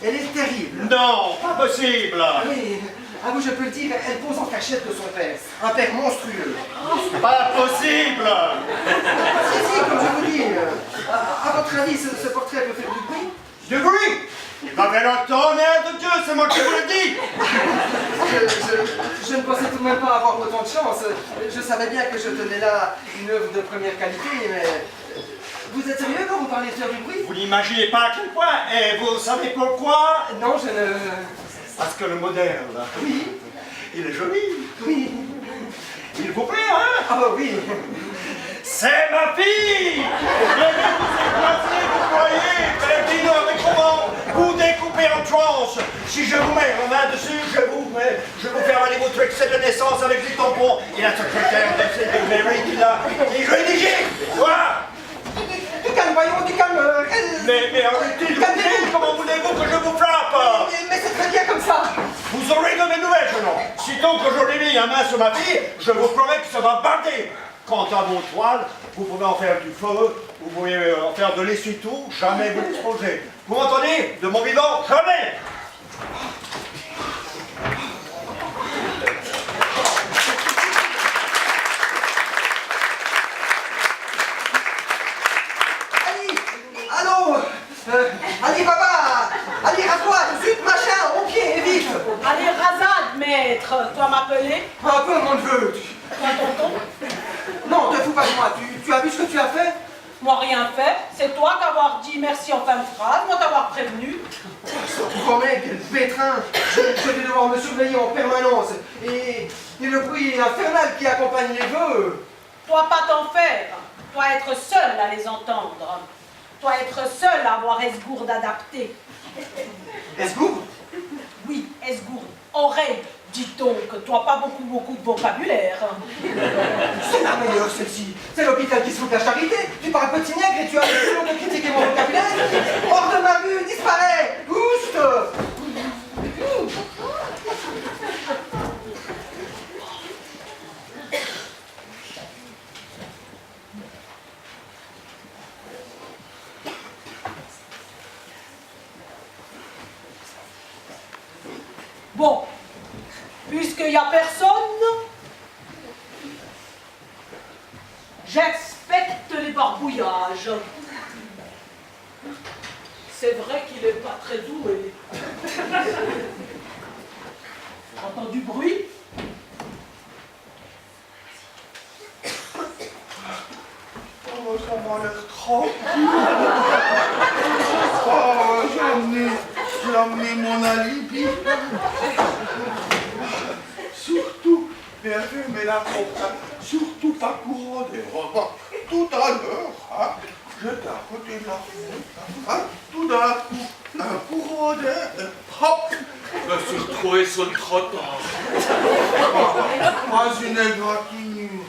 Elle est terrible. Non, pas possible. Oui, à vous je peux le dire, elle pose en cachette de son père. Un père monstrueux. Pas possible. Si, comme je vous dis, à votre avis, ce portrait peut faire du bruit? Du bruit. Il m'avait le tonnerre de Dieu, c'est moi qui vous le dis. Je ne pensais tout de même pas avoir autant de chance. Je savais bien que je tenais là une œuvre de première qualité, mais... Vous êtes sérieux quand vous parlez de faire du bruit? Vous n'imaginez pas à quel point. Et vous savez pourquoi? Non, je ne... Parce que le modèle, Oui. il est joli. Oui. Il vous plaît, hein? Ah bah oui. C'est ma fille! Je vais vous écraser, vous voyez, Bernardino, avec comment vous découpez en tranches. Si je vous mets la main dessus, je vous fais avaler votre excès de naissance avec des tampons. Et la secrétaire de Mary qui l'a rédigé. Quoi? Du calme, voyons, du calme. Mais arrêtez de vous dire, comment voulez-vous que je vous frappe? Mais c'est très bien comme ça. Vous aurez de mes nouvelles, jeune homme. Sitôt que j'aurai mis la main sur ma fille, je vous promets que ça va barder. Quant à vos toiles, vous pouvez en faire du feu, vous pouvez en faire de l'essuie-tout, jamais vous l'exposez. Vous m'entendez? De mon vivant, jamais! Ali! Allô? Ali, papa! Ali, rase-toi, tout de suite, machin, au pied, et vite! Allez, rasade, maître. Toi m'appeler? Un peu, mon neveu. Toi, tonton? Non, te fous pas de moi, tu as vu ce que tu as fait? Moi, rien fait. C'est toi qu'avoir dit merci en fin de phrase, moi t'avoir prévenu. Quand même, quel pétrin! Je vais devoir me surveiller en permanence. Et le bruit infernal qui accompagne les vœux. Toi, pas t'en faire. Toi, être seul à les entendre. Toi, être seul à avoir esgourde adaptée. Esgourde? Oui, esgourde. Oreille, dit-on, que toi, pas beaucoup de vocabulaire. C'est la meilleure, celle-ci. C'est l'hôpital qui se fout de la charité. Tu parles petit nègre et tu as le long de critiquer mon vocabulaire. Hors de ma vue, disparaît. Oust! Bon, puisqu'il n'y a personne, j'expecte les barbouillages. C'est vrai qu'il n'est pas très doué. Entends du bruit? Oh, ça m'a l'air trop. Oh, j'ai amené mon alibi. Surtout, bien vu, mais la comprendre, surtout pas courant des repas. Tout à l'heure, hein, j'étais à côté de la fenêtre, hein, tout d'un coup, un courant d'air, hop, je me suis retrouvé sur le trottoir. Pas une égratignure,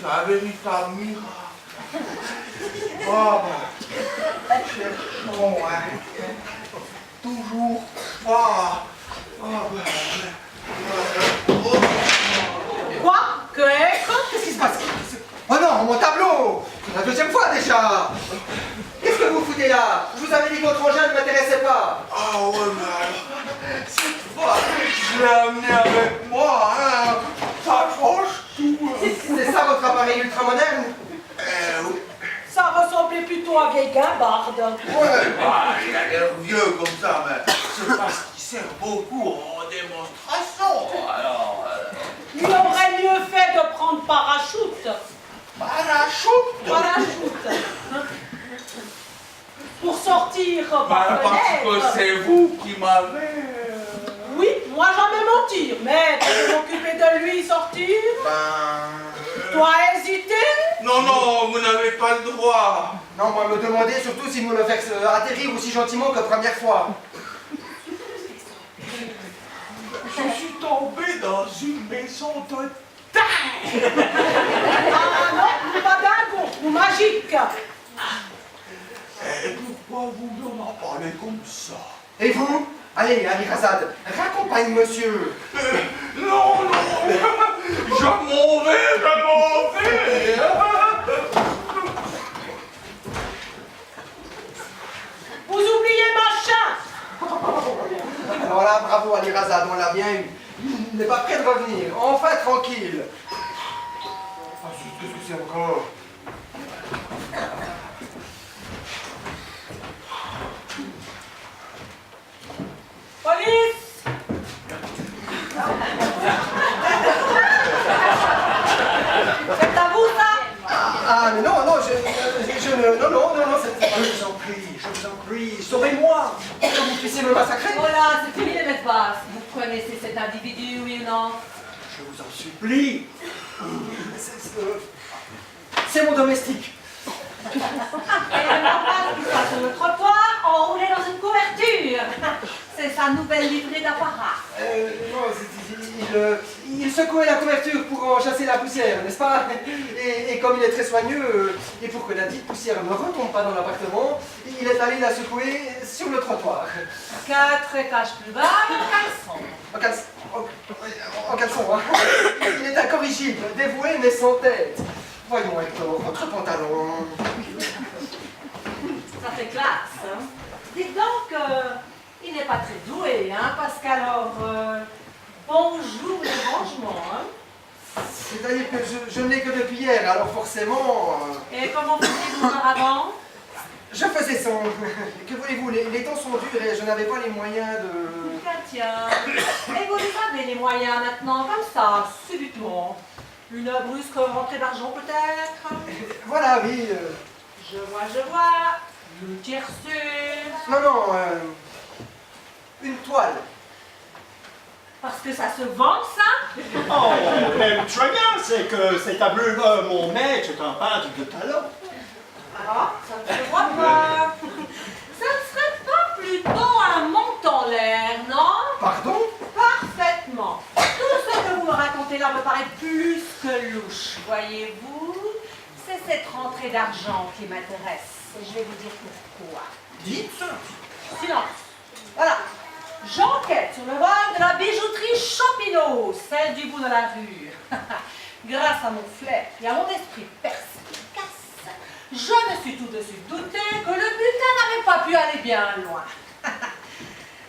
un véritable miracle. Oh, cherchons, hein, toujours pas. Quoi? Que est-ce? Qu'est-ce qui se passe? Oh non, mon tableau! C'est la deuxième fois déjà! Qu'est-ce que vous foutez là? Je vous avais dit que votre engin ne m'intéressait pas! Ah ouais, mais alors, cette fois, je l'ai amené avec moi, hein. Ça change tout. C'est ça votre appareil ultramoderne? Oui. Ça ressemblait plutôt à vieille guimbarde. Ouais, bah, il a l'air vieux comme ça, mais c'est parce qu'il sert beaucoup en démonstration, alors... Il aurait mieux fait de prendre parachute. Parachute? Parachute. Pour sortir par Bah, parce que fenêtre. c'est vous qui m'avez... Oui, moi jamais mentir, mais tu veux m'occuper de lui sortir? Toi hésiter? Non, non, vous n'avez pas le droit. Non, moi me demandez surtout si vous me faites atterrir aussi gentiment que première fois. Je suis tombé dans une maison de dingue. Ah non, pas dingue ou magique. Et pourquoi vous m'en parlez comme ça? Et vous? Allez, Ali Razad, raccompagne monsieur. Non, non, je m'en vais. Vous oubliez machin. voilà, bravo Ali Razad, on l'a bien eu. Il n'est pas prêt de revenir. Enfin tranquille. Ah, qu'est-ce que c'est encore? Police! C'est à vous, ça? Ah, mais non, non, non, c'est pas... Je vous en prie, sauvez-moi! Que vous puissiez me massacrer! Voilà, c'est fini les bêtes basses. Vous connaissez cet individu, oui ou non? Je vous en supplie! C'est mon domestique! Et le normal qui soit sur le trottoir, enroulé dans une couverture. C'est sa nouvelle livrée d'apparat. Non, il secouait la couverture pour en chasser la poussière, n'est-ce pas? Et comme il est très soigneux, et pour que la dite poussière ne retombe pas dans l'appartement, il est allé la secouer sur le trottoir. 4 étages plus bas, le caleçon. En caleçon, hein? Il est incorrigible, dévoué mais sans tête. Voyons, Hector, votre pantalon. Ça fait classe, hein? Dites donc, il n'est pas très doué, hein, parce qu'alors, bonjour le rangement, hein? C'est-à-dire que je ne l'ai que depuis hier, alors forcément... Et comment faisiez-vous auparavant? Je faisais son... Que voulez-vous, les temps sont durs et je n'avais pas les moyens de... Tiens, et vous les avez les moyens maintenant, comme ça, subitement? Une brusque rentrée d'argent peut-être? Voilà, oui. Je vois. Une tiercée. Non, une toile. Parce que ça se vend, ça? Oh, même très bien, c'est que c'est à bleu, mon maître est un peintre de talent. Ah, ça ne se voit pas. Ça ne serait pas plutôt un montant en l'air, non? Pardon? Parfaitement. Tout ce que vous me racontez là me paraît plus que louche, voyez-vous. C'est cette rentrée d'argent qui m'intéresse. Et je vais vous dire pourquoi. Dites. Silence. Voilà. J'enquête sur le vol de la bijouterie Champineau, celle du bout de la rue. Grâce à mon flair et à mon esprit perspicace, je me suis tout de suite douté que le butin n'avait pas pu aller bien loin.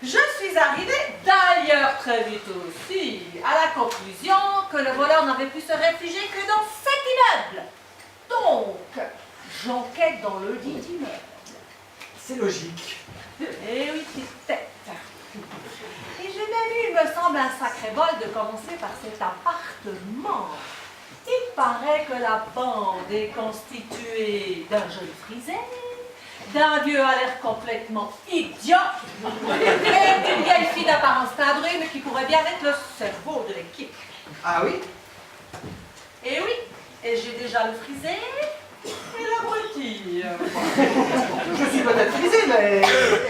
Je suis arrivée, d'ailleurs très vite aussi, à la conclusion que le voleur n'avait pu se réfugier que dans cet immeuble. Donc, j'enquête dans le dit immeuble. C'est logique. Eh oui, petite tête. Et j'ai même eu, il me semble, un sacré bol de commencer par cet appartement. Il paraît que la bande est constituée d'un jeune frisé, d'un vieux à l'air complètement idiot, et d'une vieille fille d'apparence timbrée, mais qui pourrait bien être le cerveau de l'équipe. Ah oui? Et oui, et j'ai déjà le frisé et l'abruti. Je suis peut-être frisé, mais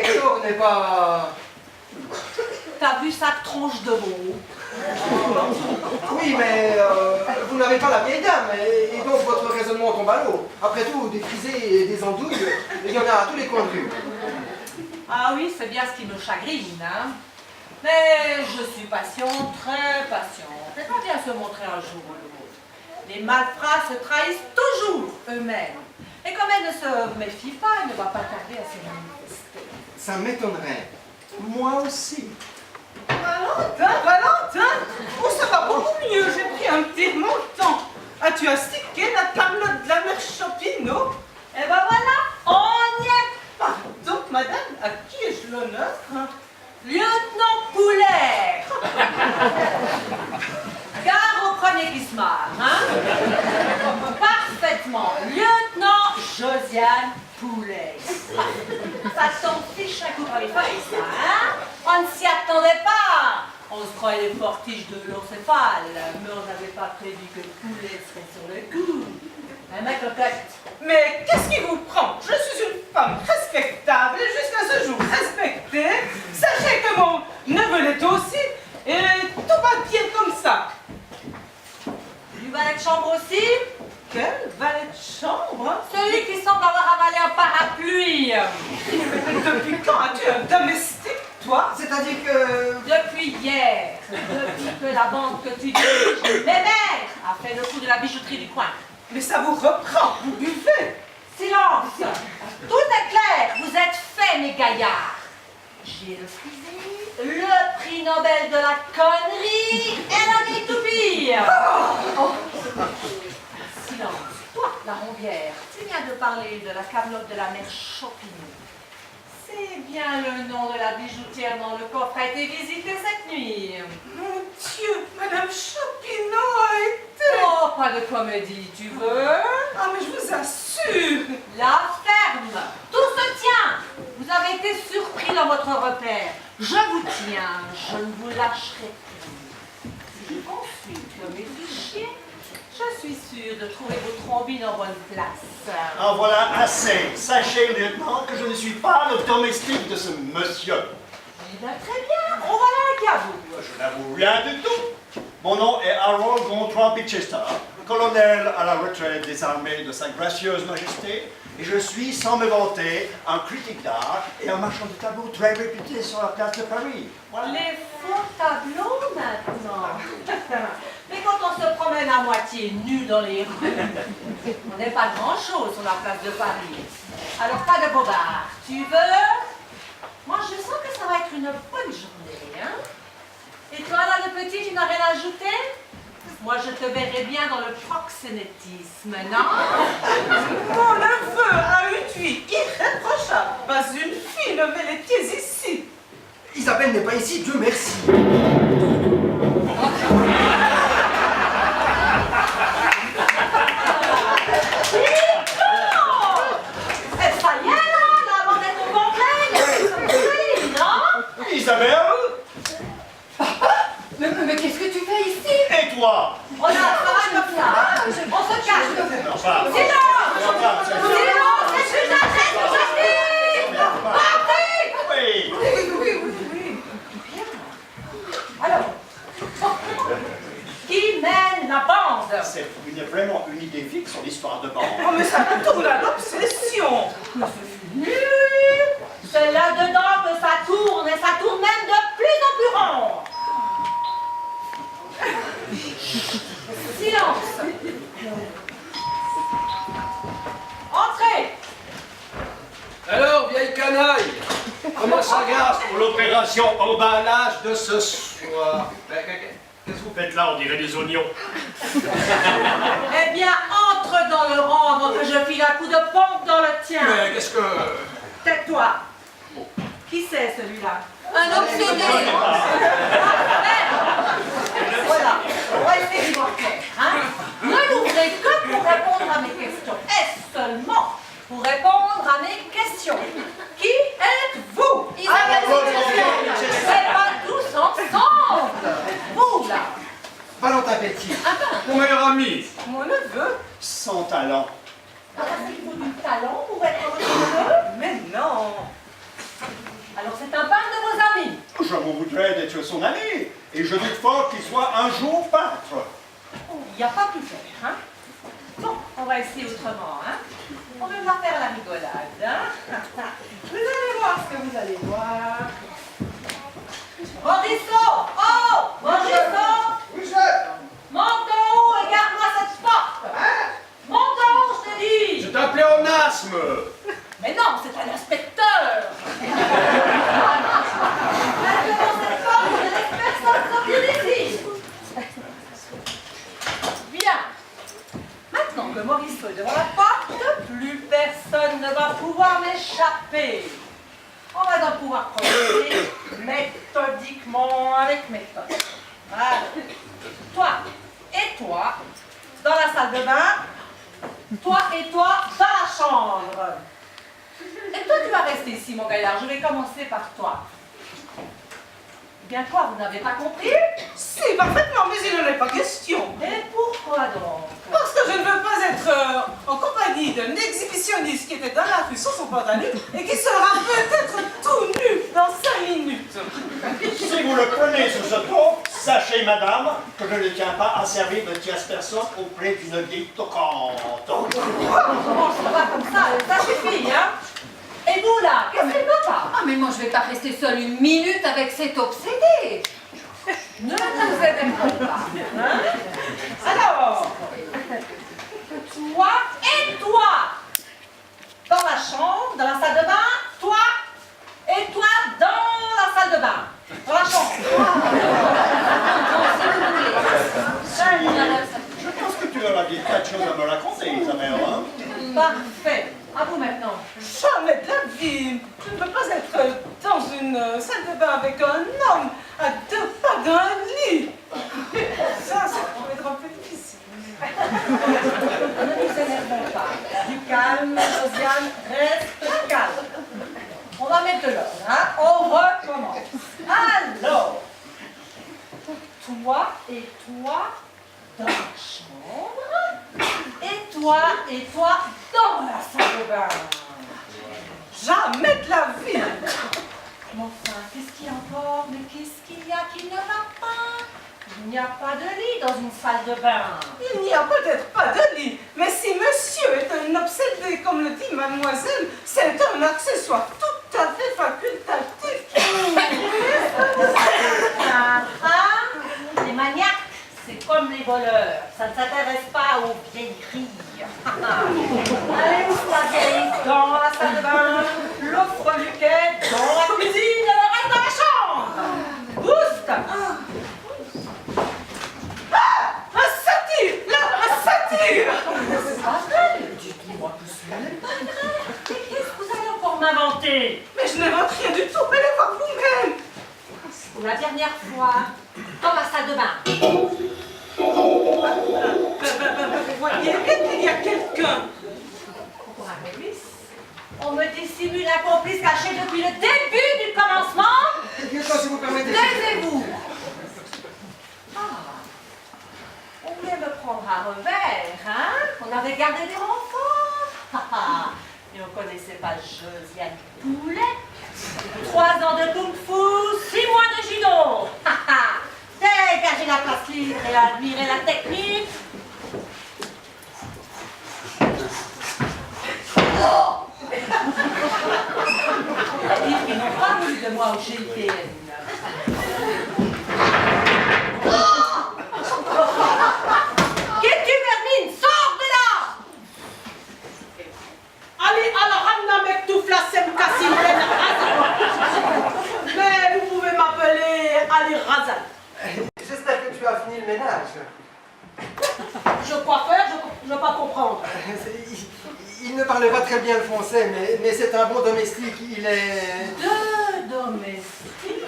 Hector n'est pas... T'as vu sa tronche de veau? Oui, mais vous n'avez pas la vieille dame, et donc votre raisonnement tombe à l'eau. Après tout, des frisés et des andouilles, il y en a à tous les coins de rue. Ah oui, c'est bien ce qui me chagrine, hein. Mais je suis patiente, très patiente. Et pas bien se montrer un jour ou l'autre. Les malfrats se trahissent toujours eux-mêmes. Et comme elle ne se méfie pas, elle ne va pas tarder à se manifester. Ça m'étonnerait. Moi aussi. Valentin, oh, ça va beaucoup mieux, j'ai pris un petit montant. As-tu astiqué la tablette de la mère Champineau? Et ben voilà, on y est. Pardon, madame, à qui ai-je l'honneur? Lieutenant Poulet. Gare au premier qui se marre, hein? Parfaitement, lieutenant Josiane Poulet. Ça t'en fiche un coup par les feuilles, ça, hein? On ne s'y attendait pas. On se croyait les fortiches de l'Orcéphale, mais on n'avait pas prévu que Poulet serait sur le coup. Un mec cocotte. Mais qu'est-ce qui vous prend? Je suis une femme respectable et jusqu'à ce jour respectée. Sachez que mon neveu l'est aussi et tout va bien comme ça. Du valet de chambre aussi? Quel valet de chambre? Celui qui semble avoir avalé un parapluie. Depuis quand as-tu un domestique, toi? C'est-à-dire que... Depuis hier, depuis que la banque que tu diriges, Bébert, a fait le coup de la bijouterie du coin. Mais ça vous reprend, vous buvez. Silence! Tout est clair, vous êtes faits, mes gaillards. J'ai refusé le prix Nobel de la connerie et la vie tout pire. Oh. Silence. Toi, la rondière, tu viens de parler de la camelote de la mère Chopineau. C'est bien le nom de la bijoutière dont le coffre a été visité cette nuit. Mon Dieu, Madame Chopineau a été... Oh, pas de comédie, tu veux? Ah, mais je vous assure. La ferme, tout se tient. Vous avez été surpris dans votre repère. Je vous tiens, je ne vous lâcherai plus. Si je consulte mes fichiers, je suis sûre de trouver vos trombines en bonne place. En voilà assez. Sachez, lieutenant, que je ne suis pas le domestique de ce monsieur. Eh bien, très bien, on va là à vous. Je n'avoue rien du tout. Mon nom est Harold Gontran Pitchester, colonel à la retraite des armées de Sa Gracieuse Majesté, et je suis, sans me vanter, un critique d'art et un marchand de tableaux très réputé sur la place de Paris. Voilà. Les faux tableaux maintenant. Mais quand on se promène à moitié nu dans les rues, on n'est pas grand-chose sur la place de Paris. Alors pas de bobard. Tu veux? Moi je sens que ça va être une bonne journée, hein? Et toi là le petit, tu n'as rien à ajouter? Moi je te verrai bien dans le proxénétisme, non? Mon neveu a une vie irréprochable. Pas une fille ne met les pieds ici. Isabelle n'est pas ici, Dieu merci. Ça y est là, la bande est au complet, non? Isabelle? Mais qu'est-ce que tu fais ici? Et toi? On a, ça va comme ça, hein? On se cache. Enfin, Silence! Silence! Est-ce que j'achète ou j'achète? Partez! oui. Alors, qui mène la bande? C'est vraiment une idée fixe sur l'histoire de bande. Oh, mais ça me tourne à l'obsession. Nul! C'est là-dedans que ça tourne, et ça tourne même de plus en plus rond. Silence! Entrez! Alors, vieille canaille, comment ça grâce pour l'opération emballage de ce soir? Qu'est-ce que vous faites là? On dirait des oignons. Eh bien, entre dans le rang avant que je file un coup de pompe dans le tien. Mais qu'est-ce que... Tais-toi. Qui c'est celui-là? Un obsédé. Voilà, on va essayer de voir clair, hein? Ne l'ouvrez que pour répondre à mes questions. Et seulement pour répondre à mes questions. Qui êtes-vous? Isabelle, C'est pas tous ensemble. Vous, là. Valentin Pelletier. Mon meilleur ami. Mon neveu? Sans talent. Parce qu'il faut du talent pour être heureux. Mais non. Alors c'est un peintre de vos amis. Je vous voudrais d'être son ami, et je doute fort qu'il soit un jour peintre. Il n'y a pas plus clair, hein? Bon, on va essayer autrement, hein? On ne va pas faire la rigolade, hein? Vous allez voir ce que vous allez voir. Morisseau! Oh! Morisseau! Oui, chef. Monte en haut et garde-moi cette porte! Monte en haut, je te dis! Je t'appelais en asthme. Mais non, c'est un inspecteur! Maintenant, cette porte, je ne laisse personne sortir d'ici! Bien! Maintenant que Morisseau est devant la porte, plus personne ne va pouvoir m'échapper! On va donc pouvoir procéder méthodiquement avec méthode. Voilà. Toi et toi, dans la salle de bain. Toi et toi, dans la chambre. Et toi, tu vas rester ici, mon gaillard. Je vais commencer par toi. Bien quoi, vous n'avez pas compris? Si, parfaitement, mais il n'en est pas question. Et pourquoi donc? Parce que je ne veux pas être en compagnie d'un exhibitionniste qui était dans la rue sans son pantalon et qui sera peut-être tout nu dans 5 minutes. Si vous le prenez sur ce ton, sachez, madame, que je ne tiens pas à servir de tierce personne auprès d'une vieille toquante. Bon, ça va comme ça suffit, hein? Et vous là, qu'est-ce qu'il ne veut pas? Ah, mais moi je vais pas rester seule une minute avec cet obsédé. Ne vous énervez pas. Hein? Alors, toi et toi, dans la chambre, dans la salle de bain, toi et toi dans Parfait. À vous maintenant. Jamais de la vie. Je ne peux pas être dans une salle de bain avec un homme à 2 pas d'un lit. Ça pourrait être un peu difficile. Ne nous énervons pas. Du calme, Josiane, reste calme. On va mettre de l'ordre, hein? On recommence. Alors, toi et toi dans la chambre, et toi dans la salle de bain. Jamais de la vie. Mais enfin, qu'est-ce qu'il y a encore? Mais qu'est-ce qu'il y a qui ne va pas? Il n'y a pas de lit dans une salle de bain. Il n'y a peut-être pas de lit, mais si monsieur est un obsédé, comme le dit mademoiselle, c'est un accessoire tout à fait facultatif. Les maniaques, c'est comme les voleurs. Ça ne s'intéresse pas aux vieilleries. Allez, où la vieille? Dans la salle de bain, l'eau freluquette, dans la cuisine, et le reste dans la chambre. Boost! Un satyre! Là, un satyre! C'est pas vrai. Dites-moi que ce n'est pas grave. Mais qu'est-ce que vous allez encore m'inventer? Mais je n'invente rien du tout, allez voir vous-même! Pour la dernière fois, dans la salle de bain. Vous voyez qu'il y a quelqu'un. Pour un complice, on me dissimule un complice caché depuis le début du commencement. Lieutenant, si vous permettez. Taisez-vous. Ah, on voulait me prendre à revers, hein? On avait gardé des renforts. Et on connaissait pas Josiane Poulet. 3 ans de kung-fu, 6 mois de judo. Dégager la place libre et admirer la technique. Oh! Ils n'ont pas voulu de moi au GIPN. Qu'est-ce que tu Vermine? Sors de là! Allez, alors, Anna Mektouf, la Sem Kassim, mais vous pouvez m'appeler Ali Razal. J'espère que tu as fini le ménage. Je crois faire, je ne veux pas comprendre. Il ne parle pas très bien le français, mais c'est un bon domestique. Il est... Deux domestiques.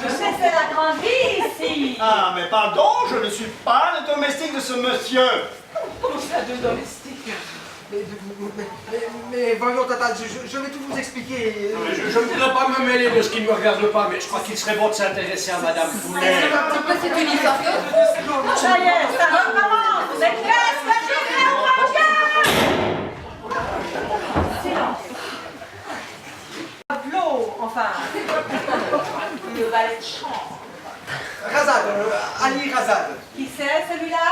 C'est la grande vie ici. Ah, mais pardon, je ne suis pas le domestique de ce monsieur. Comment ça, 2 domestiques? Mais voyons, Tata, je vais tout vous expliquer. Je ne voudrais pas me mêler de ce qui ne me regarde pas, mais je crois qu'il serait bon de s'intéresser à Madame Poulet. Un petit peu, c'est une histoire que Ça y est, ça recommence. C'est qu'est-ce que j'ai fait au Marocain? Silence. Pablo, enfin. Le valet de chambre. Razad, Ali Razad. Qui c'est celui-là?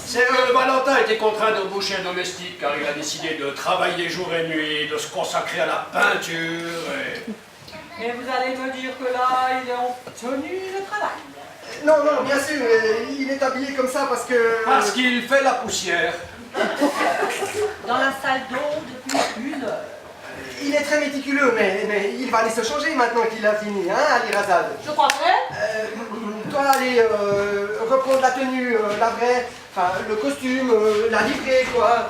C'est Valentin était contraint d'embaucher un domestique car il a décidé de travailler jour et nuit, de se consacrer à la peinture et... Mais vous allez me dire que là, il est en tenue de travail. Non, bien sûr, il est habillé comme ça parce que... Parce qu'il fait la poussière. Dans la salle d'eau depuis 1 heure. Il est très méticuleux, mais il va aller se changer maintenant qu'il a fini, hein, Ali Razad. Je crois vrai. Toi, allez reprendre la tenue, la vraie, enfin, le costume, la livrée, quoi.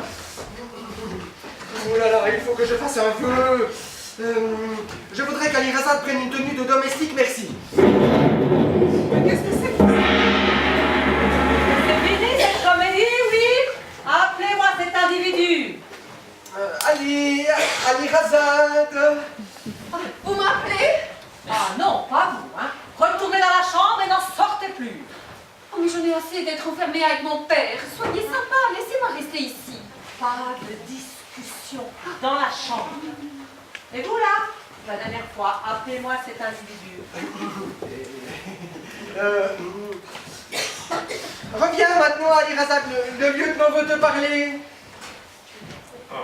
Oh là là, il faut que je fasse un vœu. Je voudrais qu'Ali Razad prenne une tenue de domestique, merci. Mais qu'est-ce que c'est que ça? C'est fini cette comédie, oui? Appelez-moi cet individu. Ali Razad. Vous m'appelez? Ah non, pas vous, hein. Retournez dans la chambre et n'en sortez plus. Oh, mais j'en ai assez d'être enfermée avec mon père. Soyez sympa, laissez-moi rester ici. Pas de discussion dans la chambre. Et vous là, la dernière fois, appelez-moi cet individu. Reviens maintenant, Ali Razad, le lieutenant veut te parler. Ah,